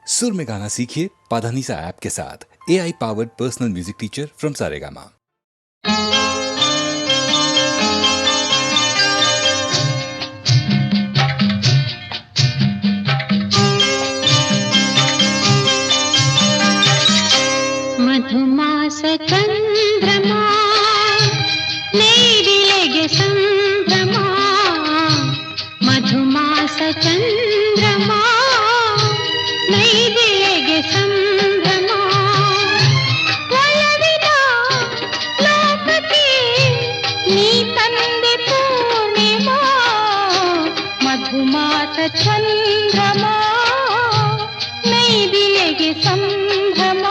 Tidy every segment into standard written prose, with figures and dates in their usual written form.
सुर में गाना सीखिए पाधानीसा ऐप के साथ। AI powered personal music teacher from Saregama. मधुमास चंद्रमा ನೇದಿಲೆಗೆ ಸಂಭ್ರಮ ಮಧುಮಾಸ ಚಂದ್ರಮ ನೈದಿಲೆಗೆ ಸಂಭ್ರಮ ಒಲವಿನ ಲೋಕಕ್ಕೆ ನೀ ತಂದೆ ಪೂರ್ಣಿಮಾ ಮಧುಮಾಸ ಚಂದ್ರಮ ನೈದಿಲೆಗೆ ಸಂಭ್ರಮ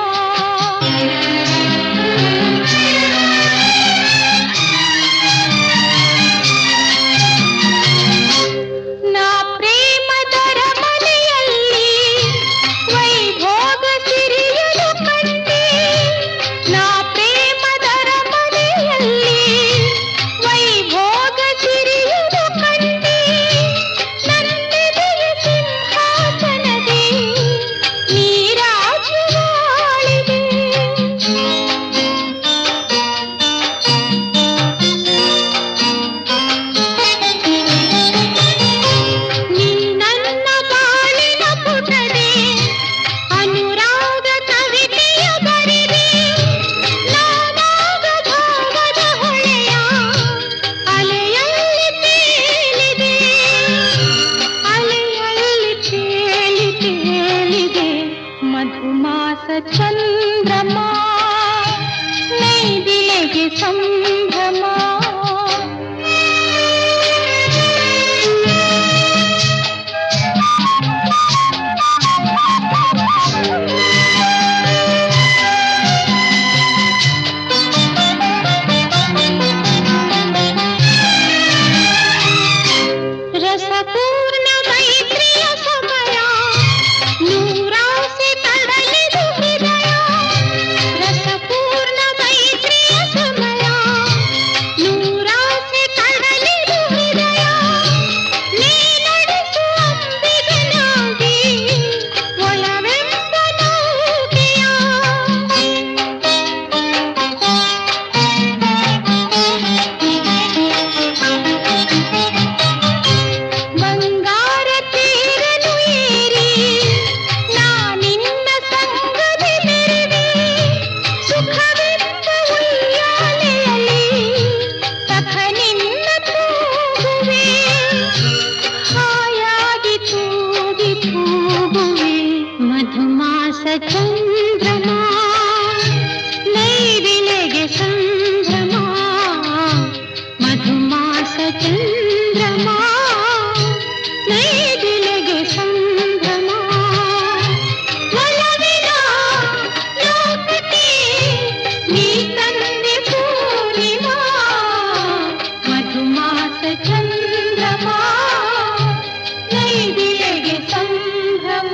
ಚಂದ್ರಮಾ ನೈದಿಲೆಗೆ ಸಂಭ್ರಮ ರಸಪೂರ್ಣ ಮೈತ್ರಿಯ ಸಮಯ ನೂರಾಸೆ ತಡಲಿದು ಹೃದಯ ರಸಪೂರ್ಣ ಮೈತ್ರಿಯ ಸಮಯ ನೂರಾಸೆ ತಡಲಿದು ಹೃದಯ ನೀ ನಡೆಸು ಅಂಬಿಗನಾಗಿ ಒಲವೆಂಬ ನೌಕೆಯ ಬಂಗಾರ ತೀರನು ಏರಿ ನಾನಿನ್ನ ಸಂಗದಿ ಮೆರೆದೆ ಸುಖವೆಂಬ ಉಯ್ಯಾಲೆಯಲ್ಲಿ ಸಖನಿನ್ನ ತೂಗುವೆ ಹಾಯಾಗಿ ತೂಗಿ ತೂಗುವೆ ಮಧುಮಾಸ ಚಂದ್ರಮ ನೈದಿಲೆಗೆ ಸಂಭ್ರಮ ಮಧುಮಾಸ ಚಂದ್ರಮ ನೈದಿಲೆಗೆ ಸಂಭ್ರಮ ಒಲವಿನ ಲೋಕಕ್ಕೆ ನೀ ತಂದೆ ಪೂರ್ಣಿಮಾ ಮಧುಮಾಸ ಚಂದ್ರಮ ನೈದಿಲೆಗೆ ಸಂಭ್ರಮ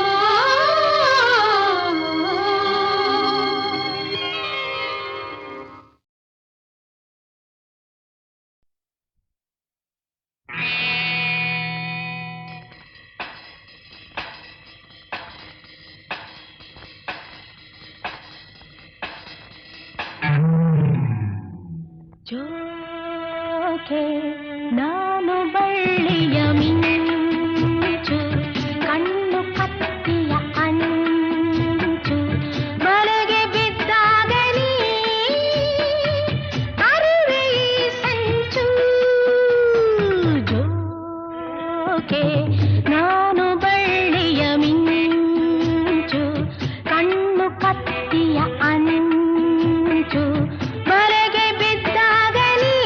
ಜೋಕೆ ನಾನು ಬಳ್ಳಿಯ ಮಿಂಚು ಕಣ್ಣು ಕತ್ತಿಯ ಅಂಚು ಬಲೆಗೆ ಬಿದ್ದಾಗಲಿ ಅರಿವೆ ಈ ಸಂಚು ಜೋಕೆ ನಾನು ಬಳ್ಳಿಯ ಮಿಂಚು ಕಣ್ಣು ಕತ್ತಿಯ ಅಂಚು ಬಲೆಗೆ ಬಿದ್ದಾಗಲಿ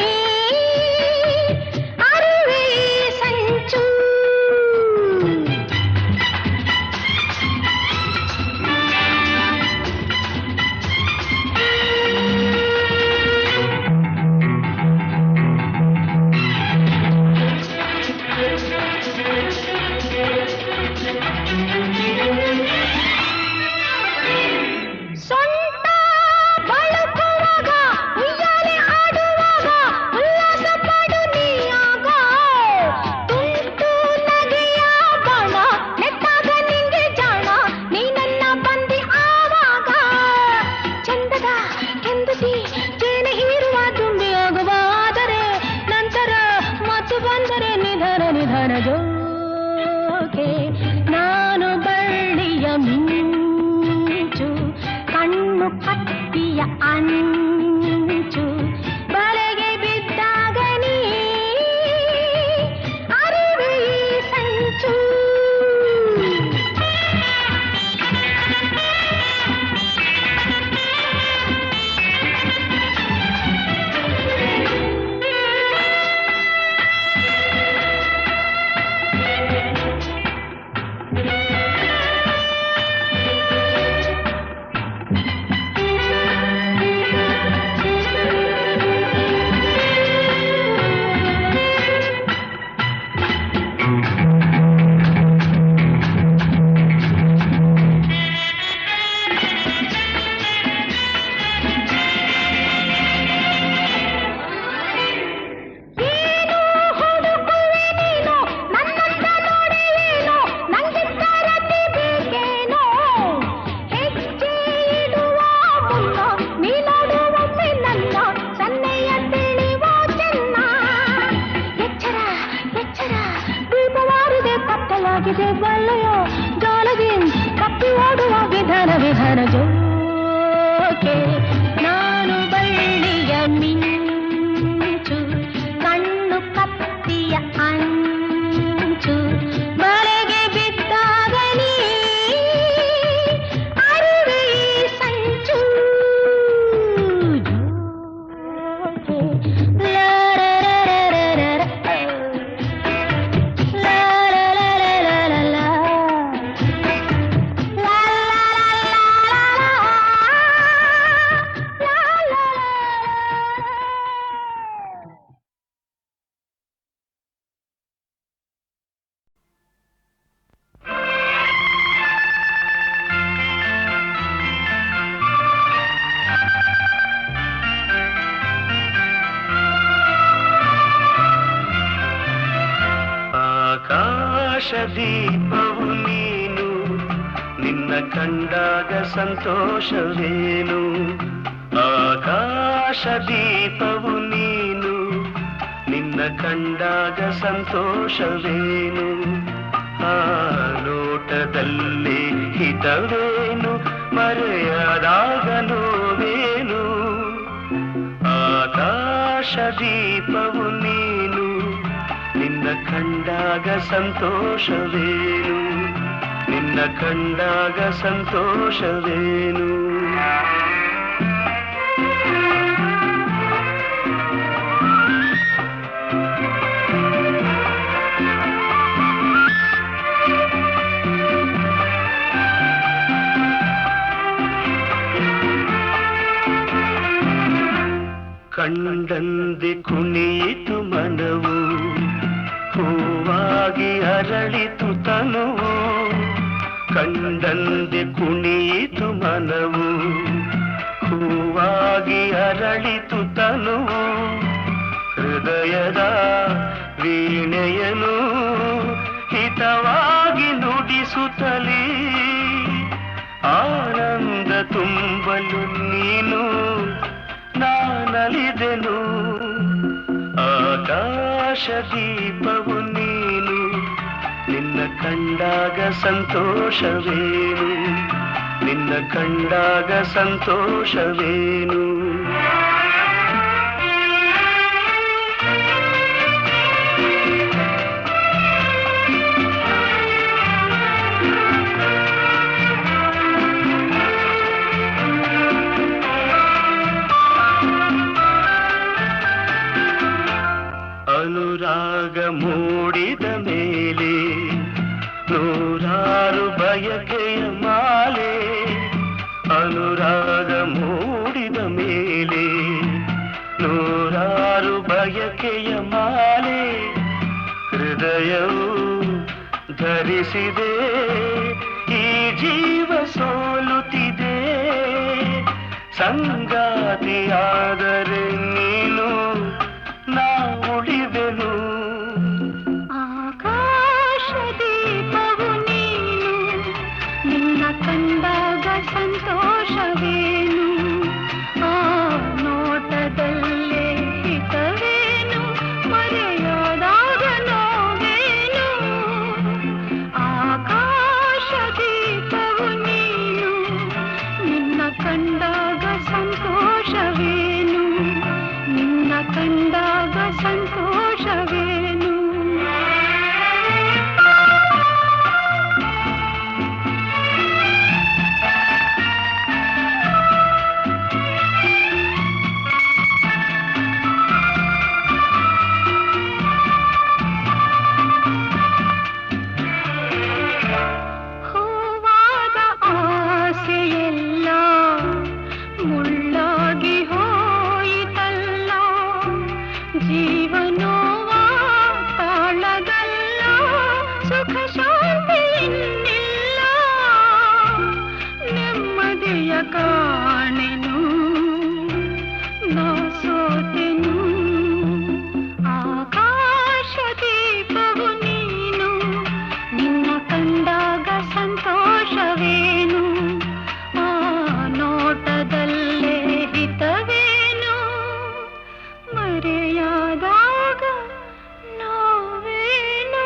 ದೀಪವು ನೀನು, ನಿನ್ನ ಕಂಡಾಗ ಸಂತೋಷವೇನು. ಆಕಾಶ ದೀಪವು ನೀನು, ನಿನ್ನ ಕಂಡಾಗ ಸಂತೋಷವೇನು. ಆ ಲೋಟದಲ್ಲಿ ಹಿತವೇನು, ಮರೆಯದಾಗ ನೋವೇನು. ಆಕಾಶ ದೀಪವು ನೀನು, ನಿನ್ನ ಕಂಡಾಗ ಸಂತೋಷವೇನು, ನಿನ್ನ ಕಂಡಾಗ ಸಂತೋಷವೇನು. ಕಂಡಂದೆ ಕುಣಿಯಿತು ಮನವು, ಹೂವಾಗಿ ಅರಳಿತು ತನುವು. ಕಂಡಂದೆ ಕುಣಿಯಿತು ಮನವು, ಹೂವಾಗಿ ಅರಳಿತು ತನುವು. ಹೃದಯದ ವೀಣೆಯನು ಹಿತವಾಗಿ ನುಡಿಸುತ್ತಲೇ, ಆನಂದ ತುಂಬಲು ನೀನು ನಾನಲಿದೆನು. ಆಕಾಶ ದೀಪವು ನೀನು, ನಿನ್ನ ಕಂಡಾಗ ಸಂತೋಷವೇನು, ನಿನ್ನ ಕಂಡಾಗ ಸಂತೋಷವೇನು. ಅನುರಾಗ ಮೂಡಿದ ಮೇಲೆ ನೂರಾರು ಬಯಕೆಯ ಮಾಲೆ. ಅನುರಾಗ ಮೂಡಿದ ಮೇಲೆ ನೂರಾರು ಬಯಕೆಯ ಮಾಲೆ. ಹೃದಯವು ಧರಿಸಿದೆ, ಈ ಜೀವ ಸೋಲುತ್ತಿದೆ. ಸಂಗಾತಿಯಾದರೆ ನೀನು ನಾ ಉಳಿದೆನು. ಆಕಾಶ ದೀಪವು ನೀನು, ನಿನ್ನ ಕಂಡಾಗ ಸಂತೋಷವೇನು. ಆ ನೋಟದಲ್ಲೇ ಹಿತವೇನು, ಮರೆಯದಾಗ ನೋವೇನು. ಆಕಾಶ ದೀಪವು ನೀನು, ನಿನ್ನ ಕಂಡಾಗ ಸಂತೋಷವೇನು, ನಿನ್ನ ಕಂಡಾಗ ಸಂತೋಷವೇನು. ಹೂವಾದ ಆಸೆಯೆಲ್ಲ ಮುಳ್ಳಾಗಿ ಹೋಯಿತಲ್ಲ. ಜೀವನೋವ ತಾಳಗಲ್ಲ, ಸುಖ ಶಾಂತಿ ಇನ್ನಿಲ್ಲ. ನೆಮ್ಮದಿಯ ಕಾಣೆನು, ನಾ ಸೋತೆನು. ಆಕಾಶ ದೀಪವು ನೀನು, ನಿನ್ನ ಕಂಡಾಗ ಸಂತೋಷವೇನು. ಆ ನೋಟದಲ್ಲೇ ಹಿತವೇನು, ಮರೆಯಾದಾಗ ನೋವೇನು.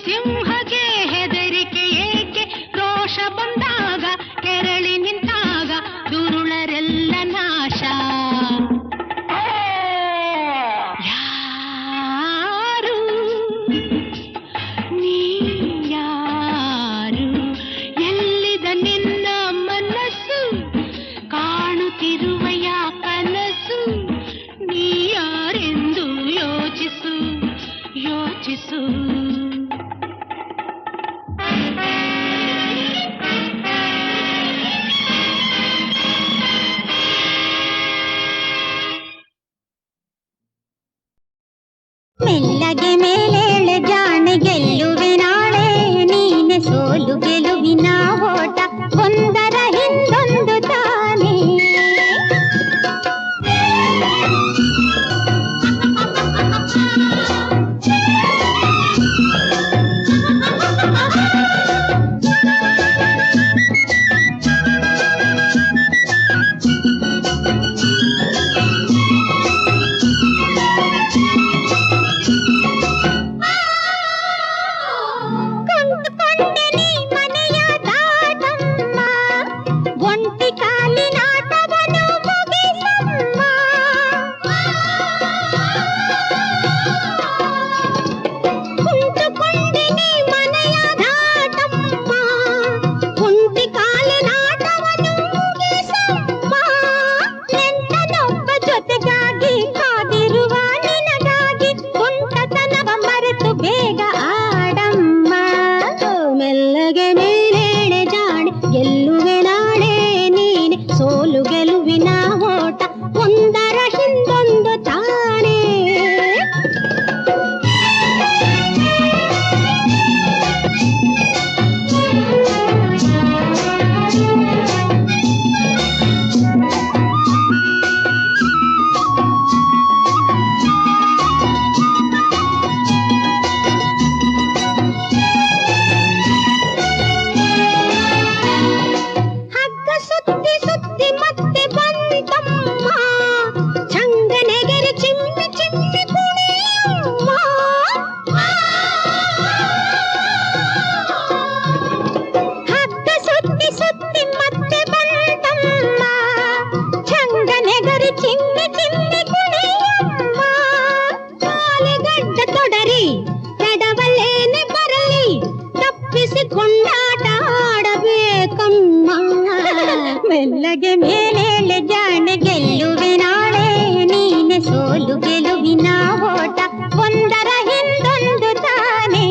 ಸಿಂಹಕ್ಕೆ ಹೆದರಿಕೆ ಏಕೆ? ರೋಷ ಬಂದಾಗ ಕೆರಳಿ ನಿಂತಾಗ ದುರುಳರೆಲ್ಲ ನಾಶ. ಯಾರು ನೀ ಯಾರು? ಎಲ್ಲಿದ ನಿನ್ನ ಮನಸ್ಸು? ಕಾಣುತ್ತಿರುವೆಯ ಕನಸು? ನೀ ಯಾರೆಂದು ಯೋಚಿಸು ಯೋಚಿಸು. ಮೆಲ್ಲಗೆ ಮೇಲೇಳೆ ಜಾಣೆ ಗೆಲ್ಲುವೆ ನಾಳೆ ನೀನೆ ಸೋಲು ಗೆಲುವಿನ ಓಟ ಒಂದರ ಹಿಂದೊಂದು ತಾನೇ. ಕೊಂಡಾಟ ಆಡಬೇಕಮ್ಮ. ಮೆಲ್ಲಗೆ ಮೇಲೇಳೆ ಜಾಣೆ ಗೆಲ್ಲುವೆ ನಾಳೆ ನೀನೆ ಸೋಲು ಗೆಲುವಿನ ಓಟ ಒಂದರ ಹಿಂದೊಂದು ತಾನೇ.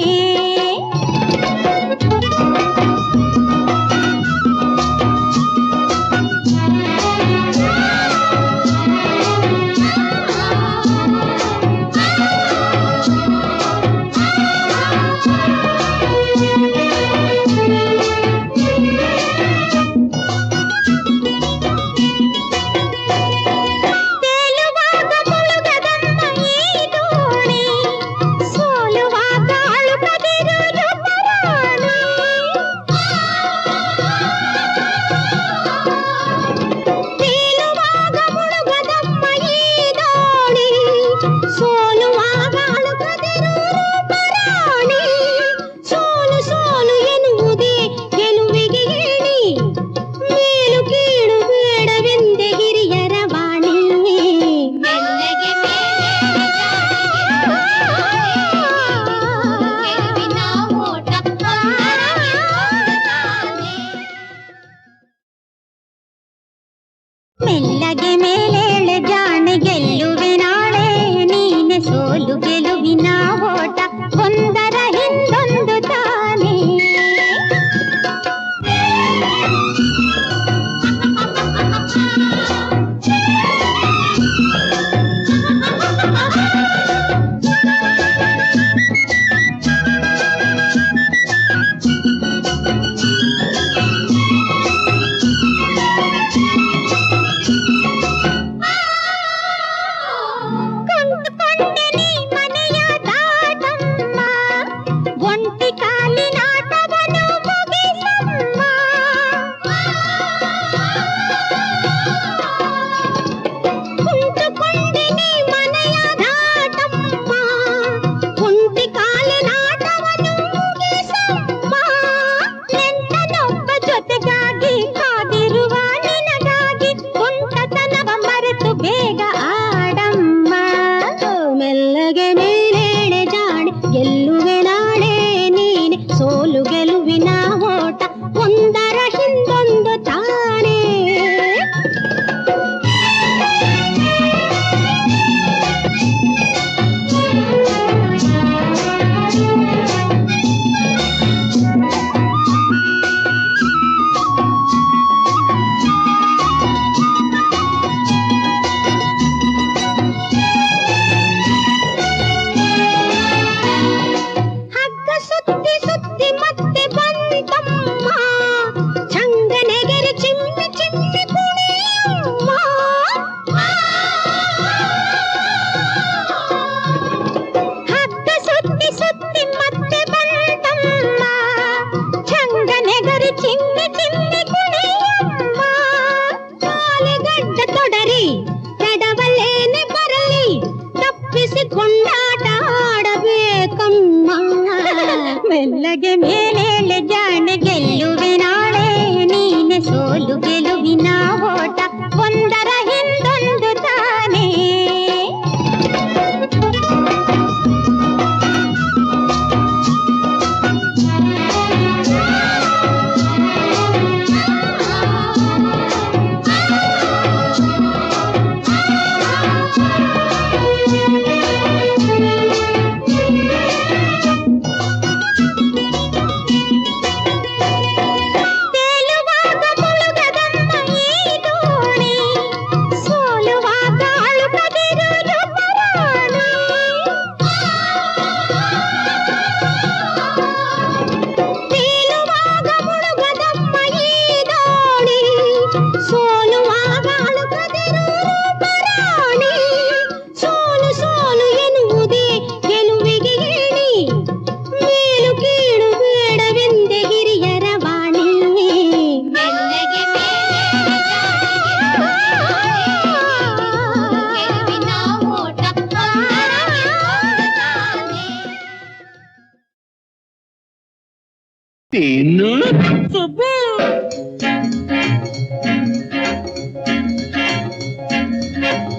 ಮೆಲ್ಲಗೆ ಮೇಲೇಳೆ ಜಾಣೆ ಗೆಲ್ಲುವೆ ನಾಳೆ ನೀನೆ ಸೋಲು ಗೆಲುವಿನ ಓಟ ಒಂದರ ಹಿಂದೊಂದು ತಾನೇ.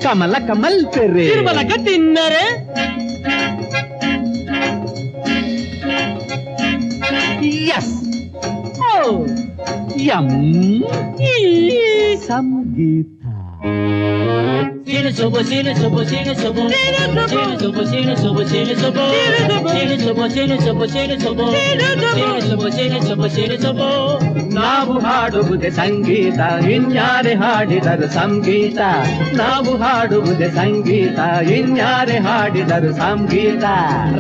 ಕಮಲ ಕಮಲ್ ಪೆರ್ರೆ ತಿರುಮಲಕ ತಿನ್ನರೆ ಎಸ್ ಎಂ ಸಂಗೀತ Sino sobo, sino sobo, sino sobo, sino sobo, sino sobo, sino sobo, sino sobo, sino sobo, sino sobo, sino sobo, sino sobo, sino sobo. ನಾವು ಹಾಡುವುದೇ ಸಂಗೀತ ಇನ್ಯಾರೆ ಹಾಡಿದರು ಸಂಗೀತ. ನಾವು ಹಾಡುವುದೇ ಸಂಗೀತ ಇನ್ಯಾರೆ ಹಾಡಿದರು ಸಂಗೀತ.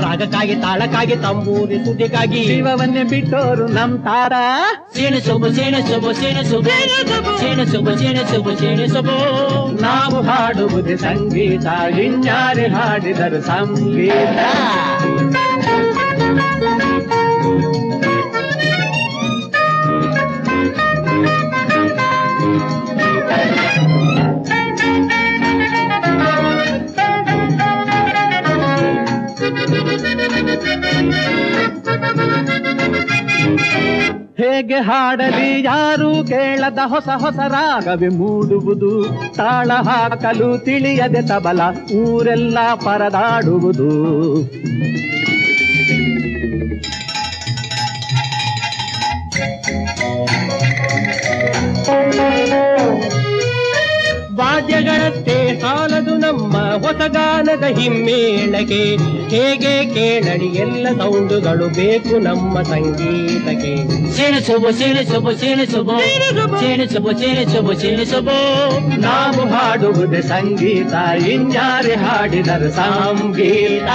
ರಾಗಕ್ಕಾಗಿ ತಾಳಕ್ಕಾಗಿ ತಂಬೂರಿ ಸುದ್ದಿಗಾಗಿ ಶಿವವನ್ನೇ ಬಿಟ್ಟೋರು ನಮ್ ತಾರ. sino sobo, sino sobo, sino sobo, sino sobo, sino sobo, sino sobo. ನಾವು ಹಾಡುವುದೇ ಸಂಗೀತ ಇನ್ಯಾರೆ ಹಾಡಿದರು ಸಂಗೀತ. ಹೇಗೆ ಹಾಡಲಿ ಯಾರು ಕೇಳದ ಹೊಸ ಹೊಸ ರಾಗವೇ ಮೂಡುವುದು. ತಾಳ ಹಾಕಲು ತಿಳಿಯದೆ ತಬಲ ಊರೆಲ್ಲ ಪರದಾಡುವುದು. ವಾದ್ಯಗಳಷ್ಟೇ ಸಾಲದು ನಮ್ಮ ಹೊಸಗಾನದ ಹಿಮ್ಮೇಳಕ್ಕೆ. ಹೇಗೆ ಕೇಳಲಿ ಎಲ್ಲ ಸೌಂಡುಗಳು ಬೇಕು ನಮ್ಮ ಸಂಗೀತಕ್ಕೆ. sino sobo, sino sobo, sino sobo, sino sobo, sino sobo, sino sobo. ನಾವು ಹಾಡುವುದೇ ಸಂಗೀತ ಇನ್ಯಾರೆ ಹಾಡಿದರು ಸಂಗೀತ.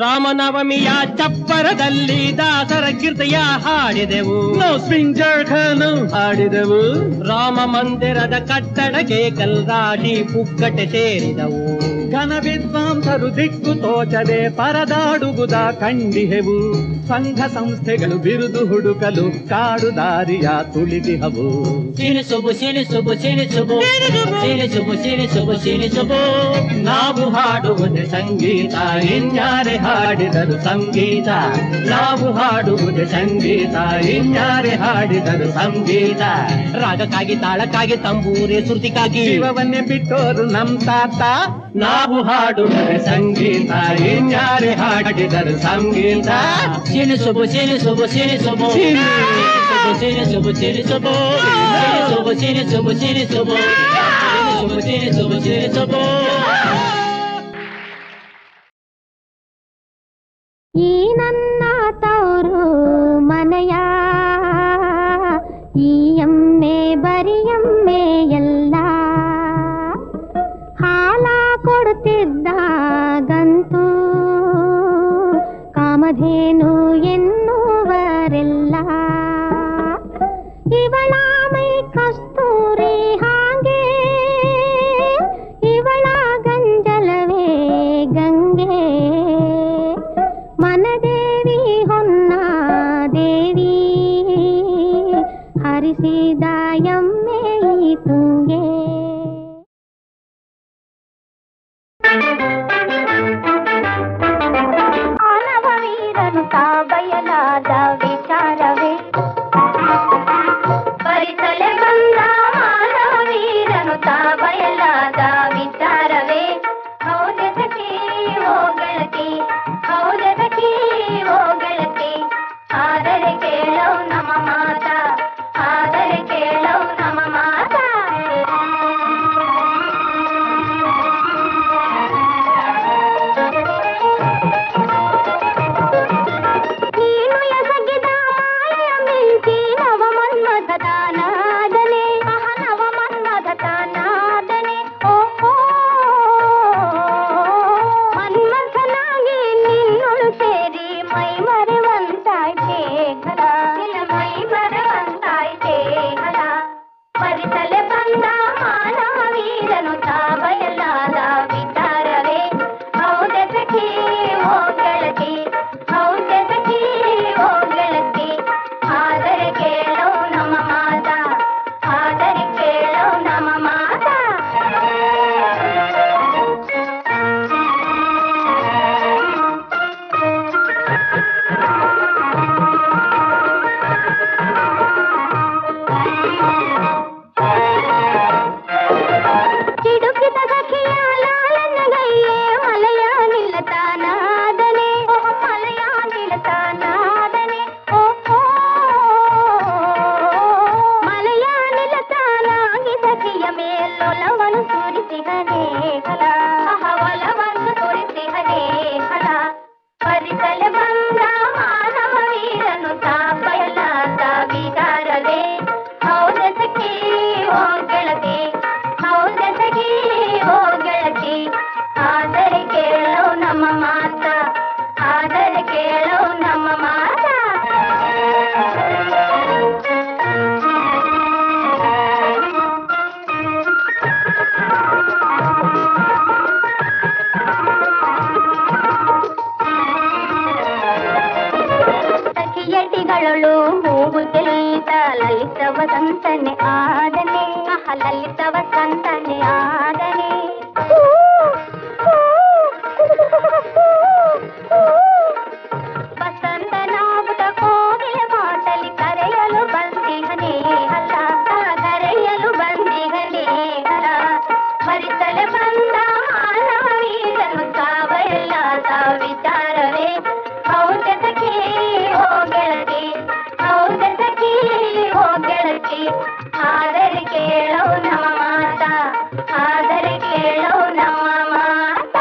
ರಾಮನವಮಿಯ ಚಪ್ಪರದಲ್ಲಿ ದಾಸರ ಕೀರ್ತಿಯ ಹಾಡಿದೆವು. ನಾವು ಸ್ವಿಂಗರ್ ಖಾನು ಹಾಡಿದೆವು. ರಾಮ ಮಂದಿರದ ಕಟ್ಟಡಕ್ಕೆ ಕಲ್ರಾಶಿ ಪುಕ್ಕಟೆ ಸೇರಿದವು. ಘನ ವಿದ್ವಾಂಸರು ದಿಕ್ಕು ತೋಚದೆ ಪರದಾಡುವುದ ಕಂಡಿಹೆವು. ಸಂಘ ಸಂಸ್ಥೆಗಳು ಬಿರುದು ಹುಡುಕಲು ಕಾಡು ದಾರಿಯ ತುಳಿದಿಹವು. sino sobo, sino sobo, sino sobo, sino sobo, sino sobo, sino sobo. ನಾವು ಹಾಡುವುದೇ ಸಂಗೀತ ಇನ್ಯಾರೆ ಹಾಡಿದರು ಸಂಗೀತ. ನಾವು ಹಾಡುವುದೇ ಸಂಗೀತ ಇನ್ಯಾರೆ ಹಾಡಿದರು ಸಂಗೀತ. ರಾಗಕ್ಕಾಗಿ ತಾಳಕ್ಕಾಗಿ ತಂಬೂರಿ ಶ್ರುತಿಗಾಗಿ ಶಿವವನ್ನೇ ಬಿಟ್ಟೋರು ನಮ್ ತಾತ. ನಾವು ಹಾಡುವುದೇ ಸಂಗೀತ ಇನ್ಯಾರೆ ಹಾಡಿದರು ಸಂಗೀತ. sino sobo, sino sobo, sino sobo, sino sobo, sino sobo, sino sobo, sino sobo, sino sobo, sino sobo, sino sobo, sino sobo. ಈ ನನ್ನ ತವರು ಮನೆಯ ಈ ಎಮ್ಮೆ ಬರಿಯಮ್ಮೆ ಎಲ್ಲ ಹಾಲ ಕೊಡುತ್ತಿದ್ದಾಗಂತೂ ಕಾಮಧೇನು ಎನ್ನುವರೆಲ್ಲ ಇವಳ ಮೈ ಕಸ್ತೂರಿ ಹಾಗೆ ಇವಳ ಗಂಜಲವೇ ಗಂಗೆ ಕೊರಳಳು ಹೂವು ಚೆಲ್ಲಿದ ಲಲಿತ ವಸಂತನೆ ಆದನೆ ಲಲಿತ ವಸಂತನೆ ಆದನೆ ವಸಂತನಾಗುತ್ತ ಕೋಗಿಲೆ ಮಾತಲಿ ಕರೆಯಲು ಬಂದಿಗನೇ ಅಲ್ಲ ಕರೆಯಲು ಬಂದಿಗನೇ ಅಲ್ಲ ಮರಿತಲೆ ಬಂದ ಮಾನವೀರನು ತಾವೆಲ್ಲ ವಿಚಾರವೇ ಔಷಧಕ್ಕೆ ಹೋಗೆಳತಿ ಔಷಧಕ್ಕೆ ಹೋಗೆಳತಿ ಆದರೆ ಕೇಳೋ ನಮ್ಮ ಮಾತ ಆದರೆ ಕೇಳೋ ನಮ್ಮ ಮಾತ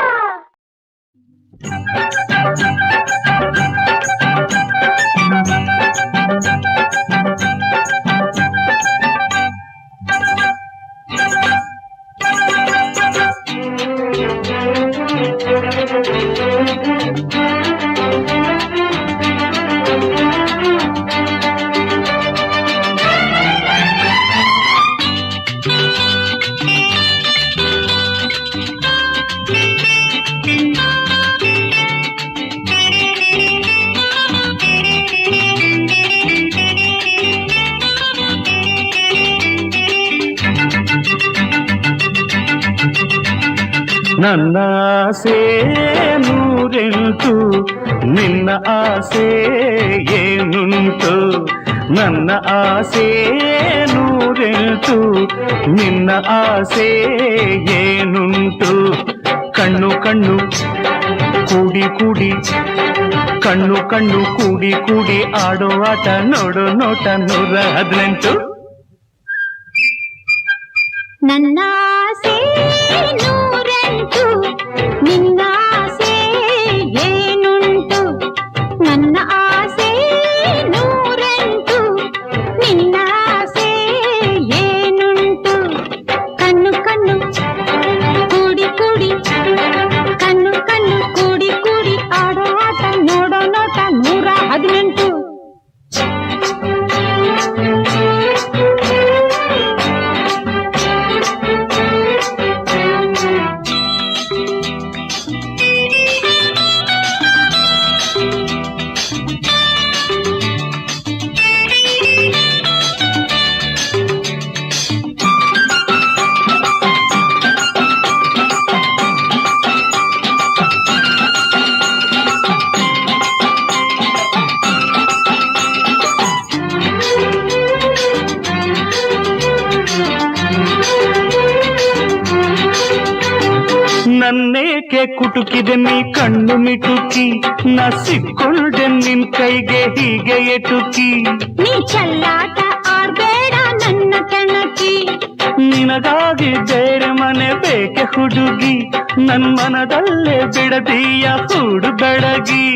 ನನ್ನ ಆಸೆ ನೂರೆಂಟು ನಿನ್ನ ಆಸೆ ಏನುಂಟು ನನ್ನ ಆಸೆ ನೂರೆಂಟು ನಿನ್ನ ಆಸೆ ಏನುಂಟು ಕಣ್ಣು ಕಣ್ಣು ಕೂಡಿ ಕೂಡಿ ಕಣ್ಣು ಕಣ್ಣು ಕೂಡಿ ಕೂಡಿ ಆಡೋ ಆಟ ನೋಡೋ ನೋಟ 118 ನನ್ನ ಆಸೆ ನೂರೆಂಟು ನಿನ್ನ ಆಸೆ ಏನುಂಟು ನನ್ನ ಆಸೆ ನೂರೆಂಟು ನಿನ್ನ ಆಸೆ ಏನುಂಟು ಕಣ್ಣು ಕಣ್ಣು ಕೂಡಿ ಕೂಡಿ ಕಣ್ಣು ಕಣ್ಣು ಕೂಡಿ ಕೂಡಿ ಆಡೋ ಆಟ ನೋಡೋ ನೋಟ 118 ನನ್ನೇಕೆ ಕುಟುಕಿದೆ ನೀ ಕಣ್ಣು ಮಿಟುಕಿ ನಾ ಸಿಕ್ಕೊಂಡೆ ನಿನ್ ಕೈಗೆ ಹೀಗೆ ಎಟುಕಿ ನೀ ಚಲ್ಲಾಟ ಆಡ್ಬೇಡ ನನ್ನ ಕೆಣಕಿ ನಿನಗಾಗಿ ಬೇರೆ ಮನೆ ಬೇಕೆ ಹುಡುಗಿ ನನ್ ಮನದಲ್ಲೇ ಬಿಡದೀಯ ಹೂಡು ಬೆಳಗಿ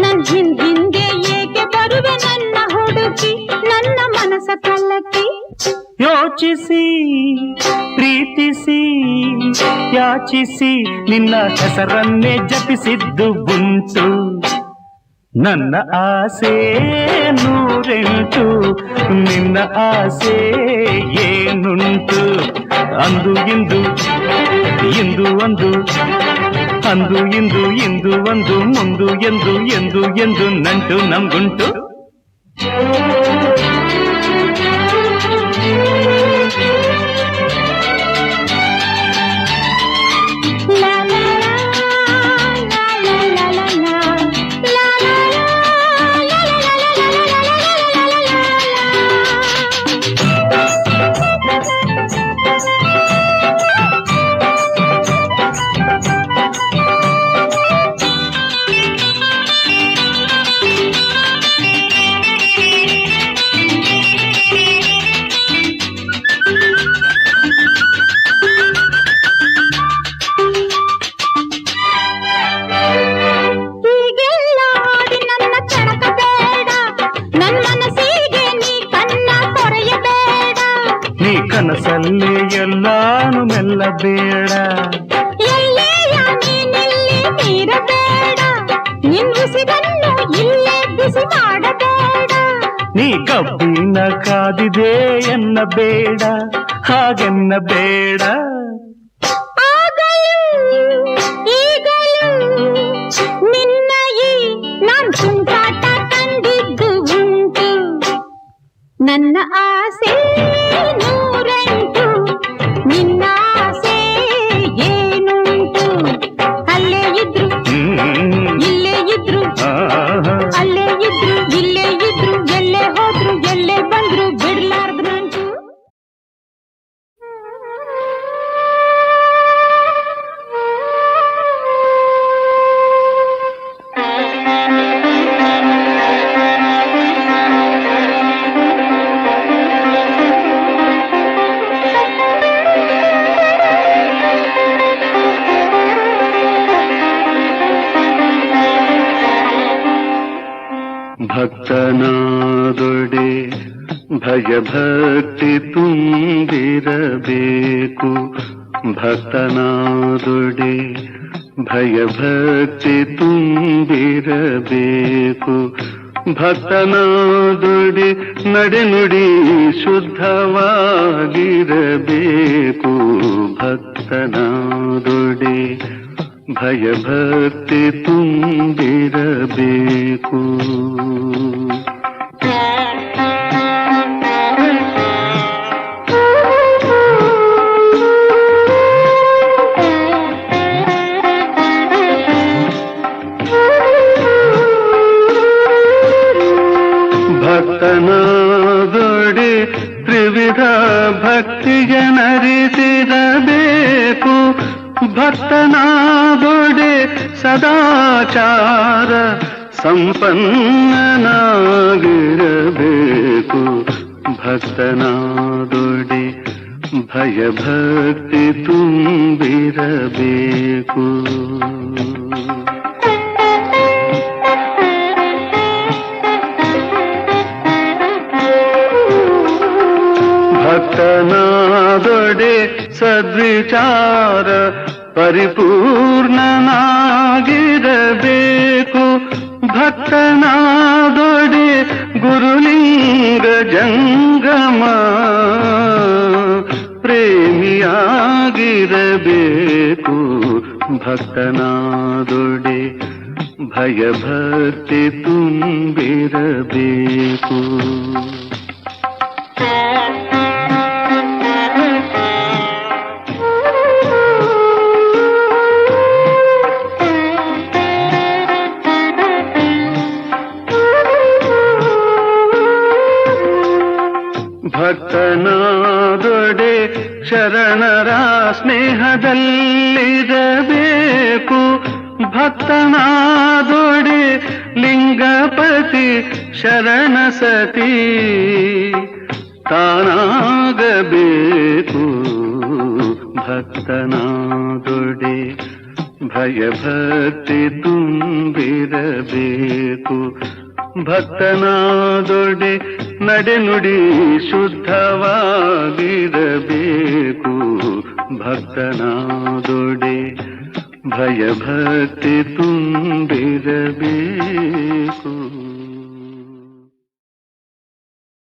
ನನ್ ಹಿಂದೆ ಏಕೆ ಬರುವೆ ನನ್ನ ಹುಡುಗಿ ನನ್ನ ಮನಸ ಕಲ್ಲಕಿ ಯೋಚಿಸಿ ಪ್ರೀತಿಸಿ ಯಾಚಿಸಿ ನಿನ್ನ ಹೆಸರನ್ನೇ ಜಪಿಸಿದ್ದು ಉಂಟು ನನ್ನ ಆಸೆ ನೂರೆಂಟು ನಿನ್ನ ಆಸೆ ಏನುಂಟು ಅಂದು ಇಂದು ಇಂದು ಒಂದು ಅಂದು ಇಂದು ಇಂದು ಒಂದು ಮುಂದು ಎಂದು ಎಂದು ಎಂದು ನಂಟು ನಮ್ಗುಂಟು ಲಾ ಲಾ ಲಾ ಲಾ ಲಾ ಲಾ ಲಾ ಲಾ ಕನಸಲ್ಲಿ ಎಲ್ಲಾನು ಮೆಲ್ಲಬೇಡ ಎಲ್ಲೆಯ ನೀನಿಲ್ಲಿ ಮೀರಬೇಡ ನಿನ್ ಉಸಿರನ್ನು ಇಲ್ಲೇ ಬಿಸಿ ಮಾಡಬೇಡ ನೀ ಕಬ್ಬಿನ ಕಾದಿದೆ ಎನ್ನಬೇಡ ಹಾಗೆನ್ನಬೇಡ ಈಗಲೂ ನಿನ್ನ ಈ ನಾನ್ ತುಂಟಾಟ ಕಂಡಿದ್ದು ಉಂಟು ಭಕ್ತನಾದೊಡೆ ಭಯಭಕ್ತಿ ತುಂಬಿರಬೇಕು. ಭಕ್ತನಾದೊಡೆ ಭಯಭಕ್ತಿ ತುಂಬಿರಬೇಕು. ಭಕ್ತನಾದೊಡೆ ನಡೆನುಡಿ ಶುದ್ಧವಾಗಿರಬೇಕು. ಭಕ್ತನಾದೊಡೆ ಭಯಭಕ್ತಿ ತುಂಬಿರಬೇಕು. ಭಕ್ತನಾದೊಡೆ ತ್ರಿವಿಧ ಭಕ್ತಿಯ ನರಿಸಿರಬೇಕು. ಭಕ್ತನಾದೊಡೆ ಸದಾಚಾರ ಸಂಪನ್ನನಾಗಿರಬೇಕು. ಭಕ್ತನಾದೊಡೆ ಭಯಭಕ್ತಿ ತುಂಬಿರಬೇಕು. ಭಕ್ತನಾದೊಡೆ ಸದ್ವಿಚಾರ ಪರಿಪೂರ್ಣನಾಗಿರಬೇಕು. ಭಕ್ತನಾದೊಡೆ ಗುರುಲಿಂಗ ಜಂಗಮ ಪ್ರೇಮಿಯಾಗಿರಬೇಕು. ಭಕ್ತನಾದೊಡೆ ಭಯಭಕ್ತಿ ತುಂಬಿರಬೇಕು. ಭಕ್ತನಾದೊಡೆ ಶರಣರ ಸ್ನೇಹದಲ್ಲಿರಬೇಕು. ಭಕ್ತನಾದೊಡೆ ಲಿಂಗಪತಿ ಶರಣ ಸತಿ ತಾನಾಗಬೇಕು. ಭಕ್ತನಾದೊಡೆ ಭಯಭಕ್ತಿ ತುಂಬಿರಬೇಕು. ಭಕ್ತನಾದೊಡೆ ನಡೆನುಡಿ ಶುದ್ಧವಾಗಿರಬೇಕು. ಭಕ್ತನಾದೊಡೆ ಭಯಭಕ್ತಿ ತುಂಬಿರಬೇಕು.